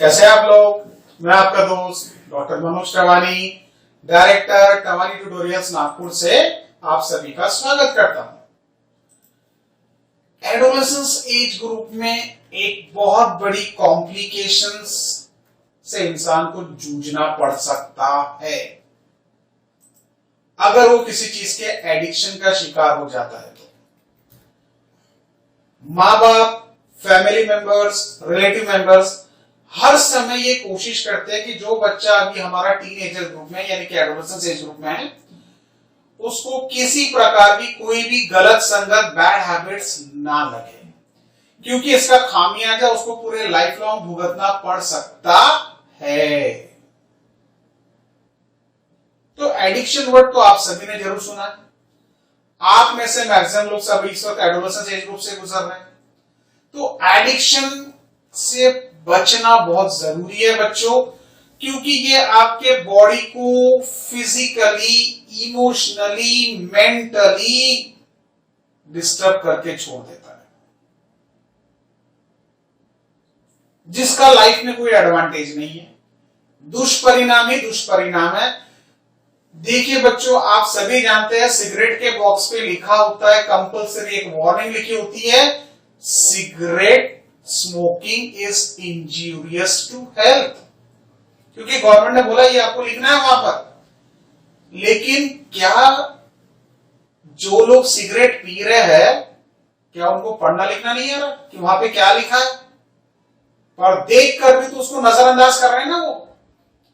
कैसे आप लोग। मैं आपका दोस्त doctor Manoj Tawani, director Tawani tutorials Nagpur से आप सभी का स्वागत करता हूं। एडोलेसेंस एज ग्रुप में एक बहुत बड़ी कॉम्प्लिकेशंस से इंसान को जूझना पड़ सकता है अगर वो किसी चीज के एडिक्शन का शिकार हो जाता है तो। माँ बाप, फैमिली मेंबर्स, रिलेटिव मेंबर्स हर समय ये कोशिश करते हैं कि जो बच्चा अभी हमारा टीनेजर ग्रुप में यानी कि एडोलेसेंस एज ग्रुप में है उसको किसी प्रकार की कोई भी गलत संगत, बैड हैबिट्स ना लगे, क्योंकि इसका खामियाजा उसको पूरे लाइफ लॉन्ग भुगतना पड़ सकता है। तो एडिक्शन वर्ड तो आप सभी ने जरूर सुना है। आप में से मैक्सिमम लोग सभी इस वक्त एडोलेसेंस एज ग्रुप से गुजर रहे हैं। तो एडिक्शन से बचना बहुत जरूरी है बच्चों, क्योंकि ये आपके बॉडी को फिजिकली, इमोशनली, मेंटली डिस्टर्ब करके छोड़ देता है, जिसका लाइफ में कोई एडवांटेज नहीं है। दुष्परिणाम ही दुष्परिणाम है। देखिए बच्चों, आप सभी जानते हैं सिगरेट के बॉक्स पे लिखा होता है, कंपल्सरी एक वार्निंग लिखी होती है, cigarette smoking is injurious to health, क्योंकि गवर्नमेंट ने बोला ये आपको लिखना है वहां पर। लेकिन क्या जो लोग सिगरेट पी रहे हैं, क्या उनको पढ़ना लिखना नहीं आ रहा कि वहां पे क्या लिखा है? पर देख कर भी तो उसको नजरअंदाज कर रहे हैं ना वो।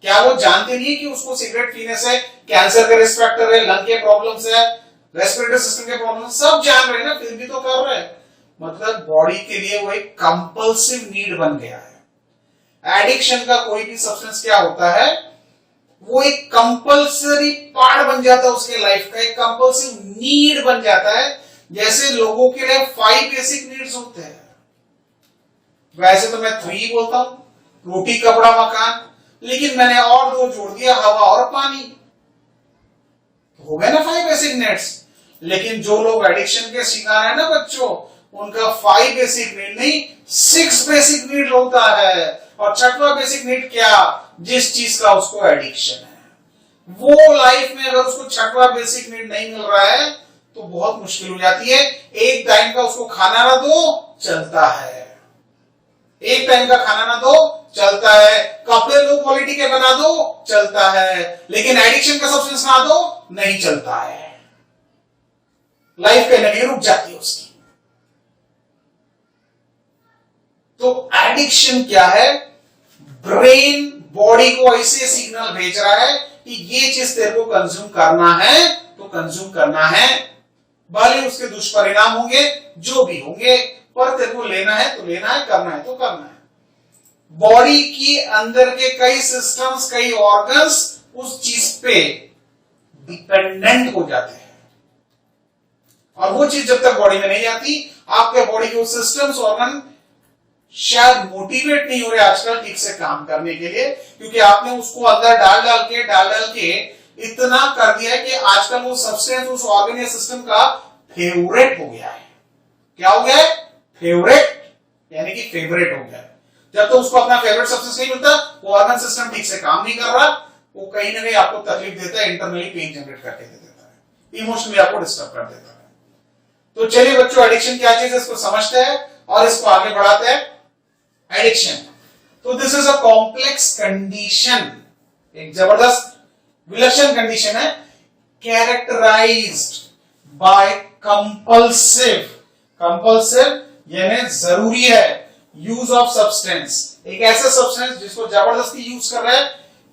क्या वो जानते नहीं है कि उसको सिगरेट पीने से कैंसर के रिस्क फैक्टर है, लंग के प्रॉब्लम्स है, रेस्पिरेटरी सिस्टम के प्रॉब्लम, सब जान रहे हैं ना, फिर भी तो कर रहे हैं। मतलब बॉडी के लिए वो एक कंपल्सिव नीड बन गया है। एडिक्शन का कोई भी सब्सटेंस क्या होता है, वो एक कंपल्सरी पार्ट बन जाता है उसके लाइफ का, एक कंपल्सिव नीड बन जाता है। जैसे लोगों के लिए 5 बेसिक नीड्स होते हैं, वैसे तो मैं 3 बोलता हूं, रोटी, कपड़ा, मकान, लेकिन मैंने और 2 जोड़ दिया, हवा और पानी। हो गए ना 5 बेसिक नीड्स। लेकिन जो लोग एडिक्शन के शिकार है ना बच्चों, उनका 5 बेसिक नीड नहीं, 6 बेसिक नीड होता है। और 6वां बेसिक नीड क्या? जिस चीज का उसको एडिक्शन है, वो लाइफ में अगर उसको 6वां बेसिक नीड नहीं मिल रहा है तो बहुत मुश्किल हो जाती है। एक टाइम का उसको खाना ना दो चलता है, एक टाइम का खाना ना दो चलता है, कपड़े लो क्वालिटी के बना दो चलता है, लेकिन एडिक्शन का सब्सटेंस ना दो नहीं चलता है। लाइफ कहीं ना कहीं रुक जाती है उसकी। तो एडिक्शन क्या है? ब्रेन बॉडी को ऐसे सिग्नल भेज रहा है कि ये चीज तेरे को कंज्यूम करना है तो कंज्यूम करना है, भले उसके दुष्परिणाम होंगे जो भी होंगे, पर तेरे को लेना है तो लेना है, करना है तो करना है। बॉडी की अंदर के कई सिस्टम्स, कई ऑर्गन्स उस चीज पे डिपेंडेंट हो जाते हैं, और वो चीज जब तक बॉडी में नहीं जाती, आपके बॉडी के सिस्टम्स, ऑर्गन शायद मोटिवेट नहीं हो रहे आजकल ठीक से काम करने के लिए, क्योंकि आपने उसको अंदर डाल के इतना कर दिया है कि आजकल वो सब्सटेंस उस ऑर्गन या सिस्टम का फेवरेट हो गया है। क्या हो गया है? फेवरेट, यानी कि फेवरेट हो गया है। जब तो उसको अपना फेवरेट सब्सटेंस नहीं मिलता, वो ऑर्गन सिस्टम ठीक से काम नहीं कर रहा, वो कहीं ना कहीं आपको तकलीफ देता है, इंटरनली पेन जनरेट करके दे देता है, इमोशनली आपको डिस्टर्ब कर देता है। तो चलिए बच्चों, एडिक्शन क्या चीज है इसको समझते हैं और इसको आगे बढ़ाते हैं। एडिक्शन, तो this is a complex condition, एक जबरदस्त विलक्षण कंडीशन है, कैरेक्टराइज्ड बाय कंपल्सिव यानी जरूरी है, यूज ऑफ सब्सटेंस, एक ऐसा सब्सटेंस जिसको जबरदस्ती यूज कर रहा है,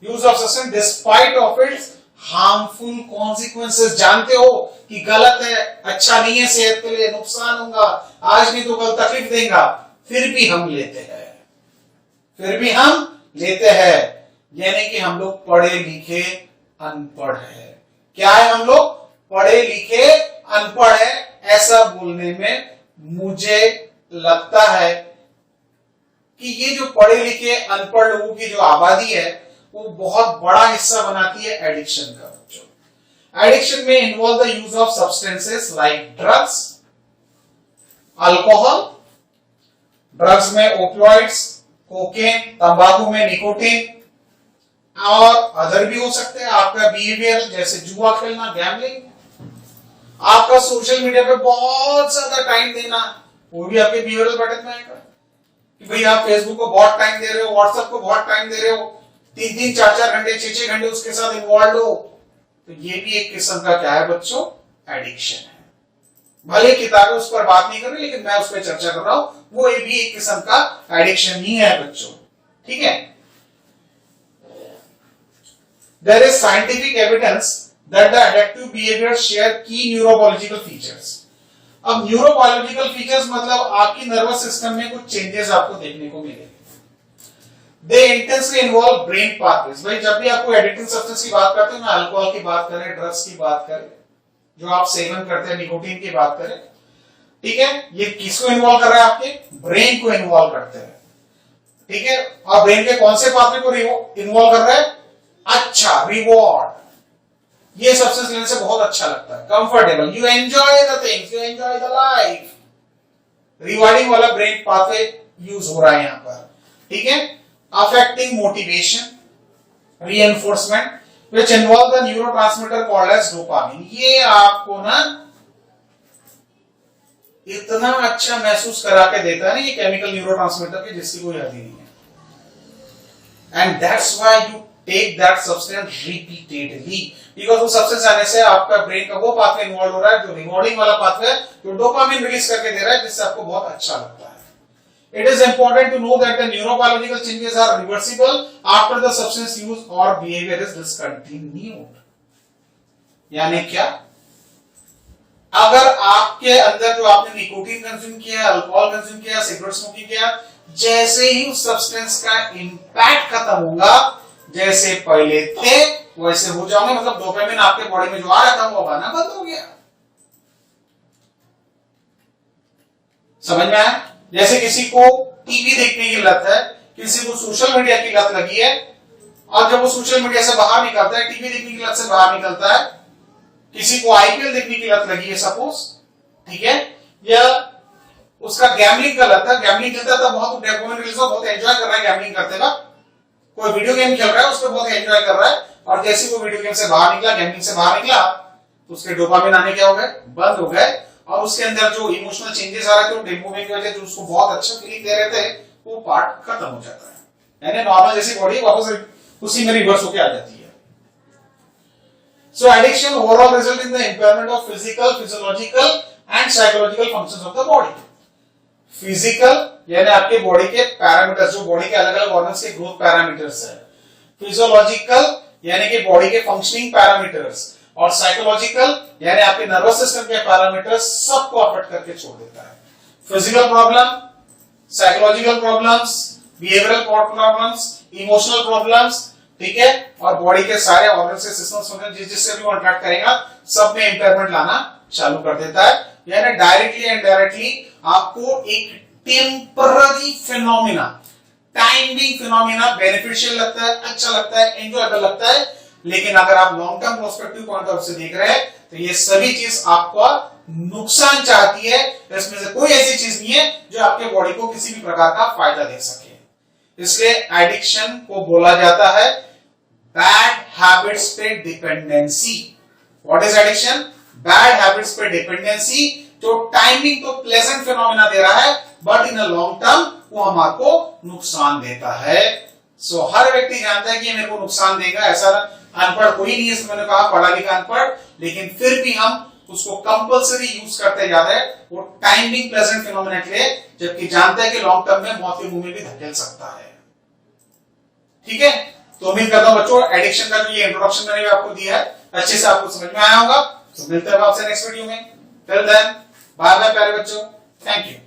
use of substance despite of its harmful consequences. जानते हो कि गलत है, अच्छा नहीं है, सेहत के लिए नुकसान होगा, आज नहीं तो कल तकलीफ देगा, फिर भी हम लेते हैं, यानी कि हम लोग पढ़े लिखे अनपढ़ है। क्या है? हम लोग पढ़े लिखे अनपढ़ है। ऐसा बोलने में मुझे लगता है कि ये जो पढ़े लिखे अनपढ़ लोगों की जो आबादी है वो बहुत बड़ा हिस्सा बनाती है एडिक्शन का। बच्चों, एडिक्शन में involve the use of substances like drugs, alcohol, drugs में ओपियोइड्स, कोकेन, तंबाकू में निकोटीन, और अदर भी हो सकते हैं। आपका बिहेवियर जैसे जुआ खेलना, गैम्बलिंग, आपका सोशल मीडिया पे बहुत ज्यादा टाइम देना, वो भी आपके बिहेवियरल पैटर्न में आएगा कि भाई आप फेसबुक को बहुत टाइम दे रहे हो, व्हाट्सएप को बहुत टाइम दे रहे हो, 3-3, 4-4 घंटे, 6-6 घंटे उसके साथ इन्वॉल्व हो, तो ये भी एक किस्म का क्या है बच्चों, एडिक्शन है। भले किताबें उस पर बात नहीं कर रही, लेकिन मैं उस पर चर्चा कर रहा हूं, वो ये भी एक किस्म का एडिक्शन ही है बच्चों, ठीक है। There is scientific evidence that the addictive behavior share key neurobiological features. अब न्यूरोबायोलॉजिकल फीचर्स मतलब आपकी नर्वस सिस्टम में कुछ चेंजेस आपको देखने को मिलेंगे। They intensely involve brain pathways. भाई जब भी आपको एडिक्टिव सब्सटेंस की बात करते हैं, ना अल्कोहल की बात करें, ड्रग्स की बात करें, जो आप सेवन करते हैं, निकोटीन की बात करें, ठीक है, ये किसको इन्वॉल्व कर रहा है, आपके ब्रेन को इन्वॉल्व करते हैं, ठीक है। और ब्रेन के कौन से पाथवे को इन्वॉल्व कर रहा है, अच्छा रिवॉर्ड, ये सब्सटेंस लेने से बहुत अच्छा लगता है, comfortable, you enjoy the things, you enjoy the life, rewarding वाला ब्रेन पाथवे यूज हो रहा है यहां पर, ठीक है। Affecting motivation, reinforcement which involve the neurotransmitter called as dopamine. ये आपको ना इतना अच्छा महसूस करा के देता है ना ये केमिकल न्यूरोट्रांसमीटर की, जिसकी कोई हद ही नहीं है। And that's why you take that substance repeatedly, because वो सब्सटेंस आने से आपका ब्रेन का वो पाथवे इन्वॉल्व हो रहा है जो रिवॉर्डिंग वाला पाथवे है, जो डोपामिन रिलीज करके दे रहा है, जिससे आपको बहुत अच्छा लगता है। It is important to know that the neurobiological changes are reversible after the substance use or behavior is discontinued. यानी क्या, अगर आपके अंदर जो आपने निकोटीन कंज्यूम किया, अल्कोहल कंज्यूम किया, सिगरेट स्मोकिंग किया, जैसे ही उस सब्सटेंस का इंपैक्ट खत्म होगा, जैसे पहले थे वैसे हो जाओगे, मतलब डोपामिन आपके बॉडी में जो आ रहा था वो आना बंद हो गया। समझ में आया? जैसे किसी को टीवी देखने की लत है, किसी को सोशल मीडिया की लत लगी है, और जब वो सोशल मीडिया से बाहर निकलता है, टीवी देखने की लत से बाहर निकलता है, किसी को आईपीएल देखने की लत लगी है सपोज, ठीक है, या उसका गैम्बलिंग का लत है, गैम्बलिंग खेलता था, बहुत डोपामिन रिलीज हो, बहुत एंजॉय कर रहा है गैम्बलिंग करते वक्त, कोई वीडियो गेम खेल रहा है, उसको बहुत एंजॉय कर रहा है, और जैसे वो वीडियो गेम से बाहर निकला, गैम्बलिंग से बाहर निकला, तो उसके डोपामिन आने क्या हो गए, बंद हो गए, और उसके अंदर जो इमोशनल चेंजेस आ रहे थे, डोपामिन की वजह से जो उसको बहुत अच्छा फीलिंग दे रहे थे, वो पार्ट खत्म हो जाता है, यानी नॉर्मल जैसी बॉडी वापस उसी में रिवर्स होके आ जाती है। So addiction overall result in the impairment of physical, physiological and psychological functions of the body. Physical यानी आपके बॉडी के पैरामीटर्स, जो बॉडी के अलग अलग ऑर्गन्स के ग्रोथ पैरामीटर्स है, फिजियोलॉजिकल यानी कि बॉडी के फंक्शनिंग पैरामीटर्स, और साइकोलॉजिकल यानी आपके नर्वस सिस्टम के पैरामीटर्स, सबको अफेक्ट करके छोड़ देता है। Physical problem, psychological problems, behavioural problems, emotional problems, ठीक है, और बॉडी के सारे ऑर्गन से सिस्टम्स जिससे भी वो इंटरेक्ट करेगा, सब में इंपेयरमेंट लाना चालू कर देता है। यानी डायरेक्टली एंड इनडायरेक्टली आपको एक temporary phenomena, time being phenomena beneficial लगता है, अच्छा लगता है, एंजॉयबल लगता है, लेकिन अगर आप long term perspective point of से देख रहे हैं तो ये सभी चीज आपको नुकसान चाहती है, इसमें से कोई ऐसी चीज नहीं है जो आपके बॉडी को किसी भी प्रकार का फायदा दे सके। इसलिए एडिक्शन को बोला जाता है बैड हैबिट्स पे dependency. What is addiction? Bad habits पे डिपेंडेंसी, जो टाइमिंग तो प्लेजेंट फिनोमिना दे रहा है, but in a long term वो हमारे नुकसान देता है। सो हर व्यक्ति जानता है कि ये मेरे को नुकसान देगा, ऐसा अनपढ़ कोई नहीं है, मैंने कहा पढ़ा लिखा अनपढ़, लेकिन फिर भी हम उसको कंपल्सरी यूज करते जा रहे हैं, वो टाइमिंग प्लेजेंट फिनोमिना के लिए, जबकि जानते हैं कि लॉन्ग टर्म में मौत के मुंह में भी धकेल सकता है। ठीक है, तो उम्मीद करता हूं बच्चों एडिक्शन का जो ये इंट्रोडक्शन मैंने आपको दिया है अच्छे से आपको समझ में आया होगा। तो मिलते हैं आपसे नेक्स्ट वीडियो में। टिल देन बाय बाय प्यारे बच्चों, थैंक यू।